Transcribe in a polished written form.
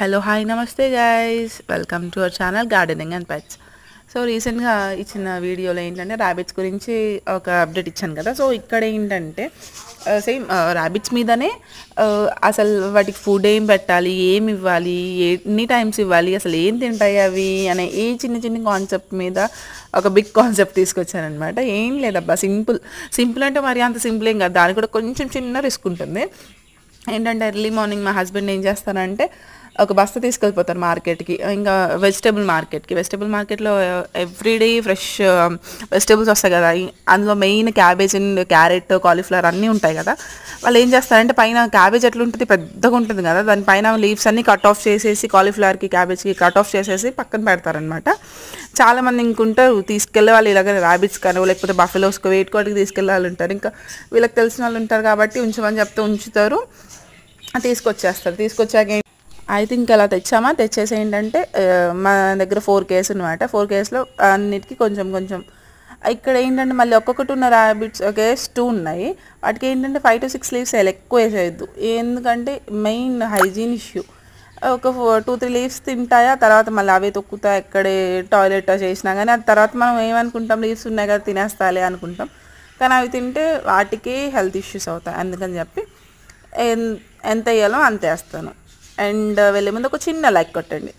Hello hi నమస్తే guys, welcome to our channel gardening and pets. So రీసెంట్గా ఇచ్చిన వీడియోలో ఏంటంటే ర్యాబిట్స్ గురించి ఒక అప్డేట్ ఇచ్చాను కదా. సో ఇక్కడ ఏంటంటే సేమ్ ర్యాబిట్స్ మీదనే అసలు వాటికి ఫుడ్ ఏం పెట్టాలి, ఏమి ఇవ్వాలి, ఎన్ని టైమ్స్ ఇవ్వాలి, అసలు ఏం తింటాయి అవి అనే ఈ చిన్న చిన్న కాన్సెప్ట్ మీద ఒక బిగ్ కాన్సెప్ట్ తీసుకొచ్చానమాట. ఏం లేదబ్బా, సింపుల్ అంటే మరి అంత సింపుల్ ఏం కాదు, దానికి కూడా కొంచెం చిన్న రిస్క్ ఉంటుంది. ఏంటంటే ఎర్లీ మార్నింగ్ మా హస్బెండ్ ఏం చేస్తారంటే ఒక బస్తా తీసుకెళ్ళిపోతారు మార్కెట్కి, ఇంకా వెజిటేబుల్ మార్కెట్లో ఎవ్రీడే ఫ్రెష్ వెజిటేబుల్స్ వస్తాయి కదా. అందులో main cabbage and carrot, cauliflower అన్నీ ఉంటాయి కదా. వాళ్ళు ఏం చేస్తారంటే పైన క్యాబేజ్ ఎట్లా ఉంటుంది, పెద్దగా ఉంటుంది కదా, దానిపైన లీవ్స్ అన్నీ కట్ ఆఫ్ చేసేసి కాలీఫ్లవర్కి క్యాబేజ్కి కట్ ఆఫ్ చేసేసి పక్కన పెడతారనమాట. చాలామంది ఇంకుంటారు తీసుకెళ్ళే వాళ్ళు ఇలాగ ర్యాబిట్స్ కానీ లేకపోతే బఫెలోస్కి వేటుకోటికి తీసుకెళ్ళే వాళ్ళు ఉంటారు. ఇంకా వీళ్ళకి తెలిసిన వాళ్ళు ఉంటారు కాబట్టి ఉంచమని చెప్తే ఉంచుతారు, తీసుకొచ్చాక ఐ థింక్ అలా తెచ్చేసి ఏంటంటే మా దగ్గర 4 కేసు అనమాట. 4 కేసులో అన్నిటికీ కొంచెం కొంచెం. ఇక్కడ ఏంటంటే మళ్ళీ ఒక్కొక్కటి ఉన్న ర్యాబిట్స్ కేస్ 2 ఉన్నాయి. వాటికి ఏంటంటే 5 to 6 లీవ్స్ ఎక్కువ వేసేయద్దు, ఎందుకంటే మెయిన్ హైజీన్ ఇష్యూ. ఒక 2-3 లీవ్స్ తింటాయా, తర్వాత మళ్ళీ అవే తొక్కుతా ఎక్కడే టాయిలెట్ చేసినా కానీ. ఆ తర్వాత మనం ఏమనుకుంటాం, లీవ్స్ ఉన్నాయి కదా తినేస్తాలే అనుకుంటాం, కానీ అవి తింటే వాటికి హెల్త్ ఇష్యూస్ అవుతాయి. అందుకని చెప్పి ఎంత వేయాలో అంతే వేస్తాను. అండ్ వెళ్ళే ముందు ఒక చిన్న లైక్ కొట్టండి.